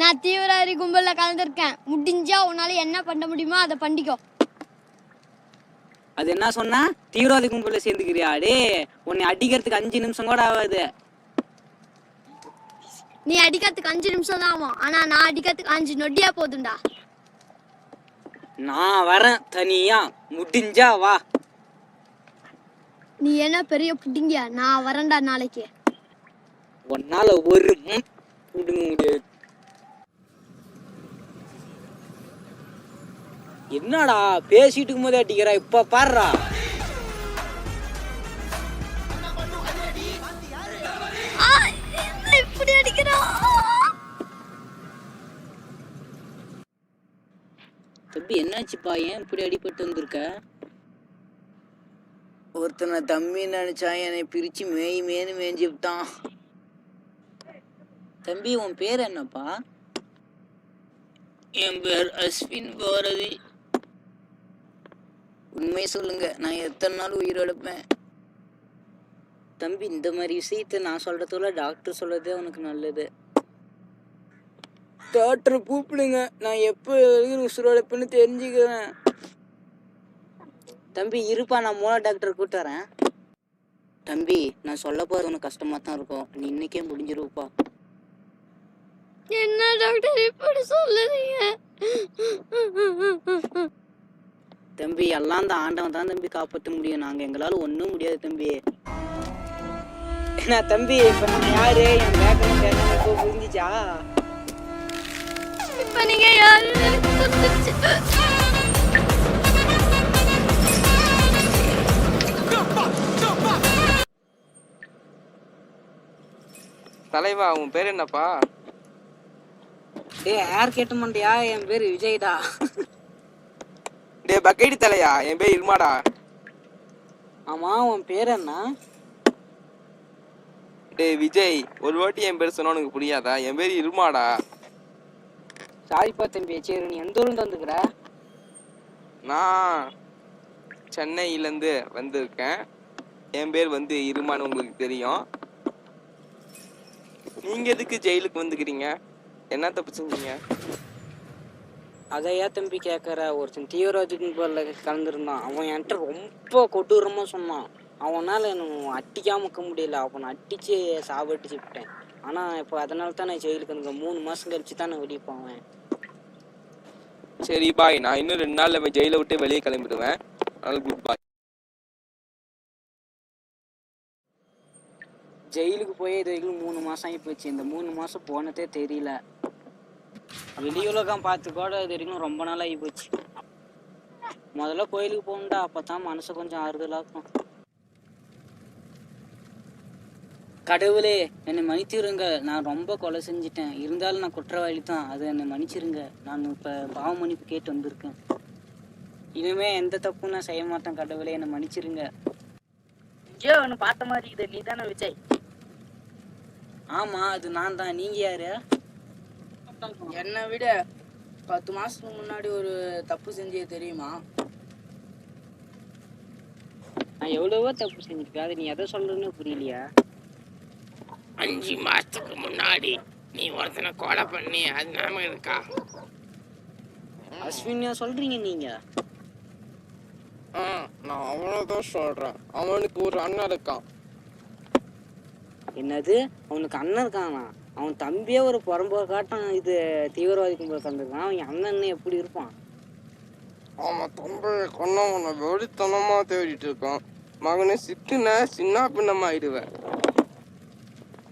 நான் தீவிரவாதி கும்பல்ல கலந்துருக்கேன். முடிஞ்சா உன்னால என்ன பண்ண முடியுமோ அதை பண்ணிக்கோ. அது என்ன சொன்னா? தீவிரவாதி கும்பல்ல சேர்ந்துக்கிறியா? டே, உன்னை அடிக்கிறதுக்கு 5 நிமிஷம் கூட ஆகாது. நீ அடிக்கிறதுக்கு 5 நிமிஷம் தான் ஆகும். ஆனா நான் அடிக்கிறதுக்கு 5 நொடியா போதும்டா. நான் வரேன் தனியா, முடிஞ்சா வா. நீ என்ன பெரிய புடிங்கியா? நான் வரேன்டா நாளைக்கு. உன்னால ஒரு புடுங்க முடியாது. என்னடா பேசிட்டு இருக்கும் போதே அடிக்கிறா? இப்ப பாருடா. இப்படி அடிக்கிறா? தம்பி என்னாச்சுப்பா? ஏன் இப்படி அடிபட்டு வந்திருக்க? ஒருத்தனை தம்பி நினைச்சா என்னை பிரிச்சு மேய்னு மேய்ஞ்சி விட்டான். தம்பி உன் பேர் என்னப்பா? என் பேர் அஸ்வின் பாரதி. உண்மை சொல்லுங்க, நான் எத்தனை நாள் உயிரிழப்பேன்? தம்பி, இந்த மாதிரி விஷயத்த நான் சொல்றதோட டாக்டர் சொல்றதே உனக்கு நல்லது. டாக்டர் கூப்பிடுங்க, நான் எப்போ உசுரோடப்பேன்னு தெரிஞ்சுக்கிறேன். தம்பி இருப்பா, நான் மூளை டாக்டர் கூப்பிட்டு வரேன். தம்பி, நான் சொல்ல போறது உனக்கு கஷ்டமா தான் இருக்கும். நீ இன்னைக்கே முடிஞ்சிருப்பா. என்ன டாக்டர் இப்படி சொல்லுறீங்க? தம்பி, எல்லாம் அந்த ஆண்டவன் தான் தம்பி காப்பாற்ற முடியும். நாங்க எங்களால ஒன்றும் முடியாது தம்பி. என்ன தம்பி, இப்ப நான் யாரு? என் பேக்ரவுண்ட் என்ன புரிஞ்சிச்சா? இப்ப நீங்க யாரு? தலைவா, உன் பேர் என்னப்பா? டே, யார் கேட்ட மாட்டியா? என் பேர் விஜய்டா. டே பக்கெடி தலையா, என் பேர் இல்மாடா. ஆமா, உன் பேர் என்ன? டே விஜய், ஒரு வாட்டி என் பேர் சொன்னா உனக்கு புரியாதா? என் பேர் இருமாடா. சாரிப்பா தம்பி. சரி, நீ எந்த ஊர்ல வந்துக்கிற? நான் சென்னையிலேருந்து வந்திருக்கேன். என் பேர் வந்து இருமான்னு உங்களுக்கு தெரியும். நீங்க எதுக்கு ஜெயிலுக்கு வந்துக்கிறீங்க? என்ன தப்பு செஞ்சீங்க? அதையா தம்பி கேட்குற? ஒருத்தன் தீவிரவாதி கும்பல்ல கலந்துருந்தான். அவன் என்கிட்ட ரொம்ப கொடூரமா சொன்னான். அவனால எனக்கு அடிக்காம இருக்க முடியல. அவனை அடிச்சு சாவடிச்சு விட்டேன். ஆனா இப்போ அதனால தான் நான் ஜெயிலுக்கு வந்து 3 மாசம் கழிச்சு தான் நான் வெளியே போவேன். சரி பாய், நான் இன்னும் 2 நாள்ல ஜெயிலை விட்டு வெளியே கிளம்பிடுவேன். அதனால குட் பாய். ஜெயிலுக்கு போய் இது வரைக்கும் 3 மாசம் ஆகி போச்சு. இந்த 3 மாசம் போனதே தெரியல. வெளியுலகம் பார்த்து கூட இது வரைக்கும் ரொம்ப நாள் ஆகி போச்சு. முதல்ல கோயிலுக்கு போகணுண்டா, அப்பதான் மனசு கொஞ்சம் ஆறுதலாக்கும். கடவுளே, என்னை மன்னிச்சிருங்க. நான் ரொம்ப கொலை செஞ்சிட்டேன். இருந்தாலும் நான் குற்றவாளி தான். அது என்னை மன்னிச்சிருங்க. நான் இப்போ பாவ மன்னிப்பு கேட்டு வந்திருக்கேன். இனிமே எந்த தப்பும் நான் செய்ய மாட்டேன். கடவுளே, என்னை மன்னிச்சிருங்க. விஜய் ஒன்று பார்த்த மாதிரி இது நீ தானே விஜய்? ஆமா, அது நான் தான். நீங்க யாரு? என்னை விட 10 மாசத்துக்கு முன்னாடி ஒரு தப்பு செஞ்சது தெரியுமா? நான் எவ்வளவோ தப்பு செஞ்சிருக்கேன். அது நீ எதை சொல்றேன்னு புரியலையா? 5 மாசத்துக்கு முன்னாடி நீ ஒருத்தனை கொலை பண்ணி அது நாம இருக்கா? அஸ்வின்யா சொல்றீங்க நீங்க? நான் அவ்வளோதான் சொல்றேன். அவனுக்கு ஒரு அண்ணன் இருக்கான். என்னது? அவனுக்கு அண்ணன் இருக்கானா? அவன் தம்பியே ஒரு புறம்போர் காட்டம் இது தீவிரவாதி கும்பல் கலந்துருக்கான். அவன் அண்ணன் எப்படி இருப்பான்? அவன் தம்பியை கொன்னவனை வெறித்தனமா தேடிட்டு இருக்கான். மகனை சிட்டுன சின்ன பின்னமாயிடுவேன்.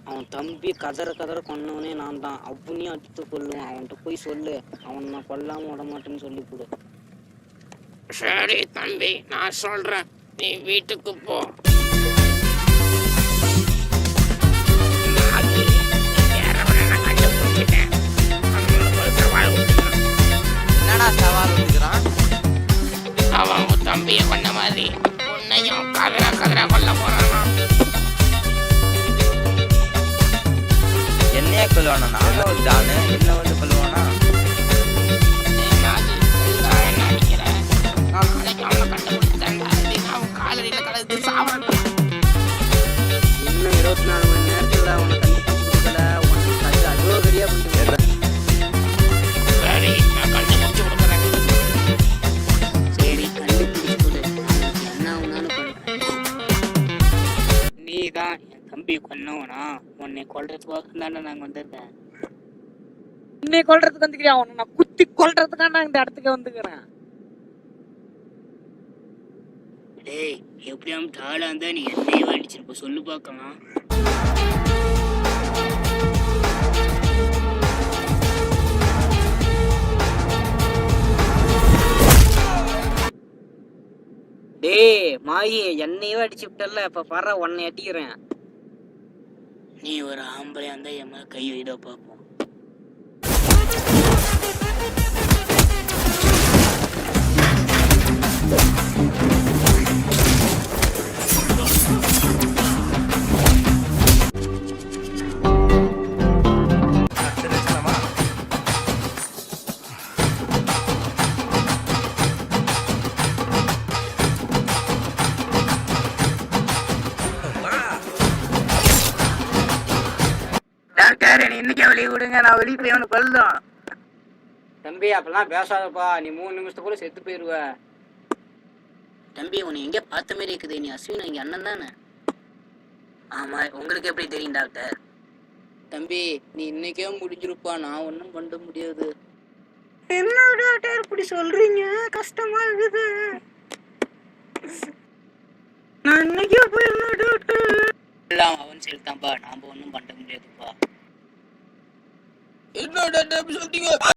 அவன் தம்பி கதற கொன்னவனே நான் தான். அவனையும் அடித்து கொள்ளுவான். அவன்கிட்ட போய் சொல்லு, அவன் நான் கொல்லாம விட மாட்டேன்னு சொல்லி கொடு. சரி தம்பி, நான் சொல்றேன். நீ வீட்டுக்கு போ. என்னடா சவால் வந்துக்கிறான்? அவன் தம்பியை கொன்ன மாதிரி உன்னையும் கதற கொல்ல போறானா? என்னைய கொல்லுவானா? நான் ஒரு டானு, என்ன வந்து கொல்லுவானா? என்ன நினைக்கிறேன்? நாளைக்கு அவனை கண்டுபிடிச்சேன்டா. அவன் காலடியில் கலந்து சாப்பிடு. இன்னும் 24 மணி நேரத்துல அவனை கண்டுபிடிச்சு கொடுக்கல. உனக்கு அது அதுவோ பெரிய பண்ணுறது. தம்பியை கொல்லவனா உன்னை கொல்றதுக்காக தானே நாங்கள் வந்திருக்கேன். என்னை கொல்றதுக்கு வந்துக்கிறியா? அவனை நான் குத்தி கொல்றதுக்காக நான் இந்த இடத்துக்கு வந்துக்கிறேன். டேய் எப்படியாம தாளா இருந்தா நீ என்னையே அடிச்சிருப்ப, சொல்லு பார்க்கலாம். டேய் மாயி, என்னையவே அடிச்சு விட்டல, இப்ப பாரு உன்னை அடிக்கிறேன். நீ ஒரு ஆம்பளையா இருந்தா என் மேல கை வைடா பார்ப்போம். டாக்டர் என்னை இன்னைக்கே வெளியே விடுங்க, நான் வெளியே போய் அவனை கொல்லுதான். தம்பி அப்பெல்லாம் பேசாதப்பா, நீ 3 நிமிஷத்துக்குள்ள செத்து போயிருவ. தம்பி உன்னை எங்கே பார்த்த மாதிரி இருக்குது, நீ அஸ்வின் எங்க அண்ணன் தானே? ஆமா, உங்களுக்கு எப்படி தெரியும் டாக்டர்? தம்பி நீ இன்னைக்கே முடிஞ்சிருப்பா, நான் ஒன்றும் பண்ண முடியாது. என்ன டாக்டர் இப்படி சொல்றீங்க? கஷ்டமா இருக்குது. நான் இன்னைக்கே போயிருந்தேன் டாக்டர். எல்லாம் அவன் செலுத்தான்பா, நாம ஒன்றும் பண்ண முடியாதுப்பா. என்னடா சொல்றீங்க?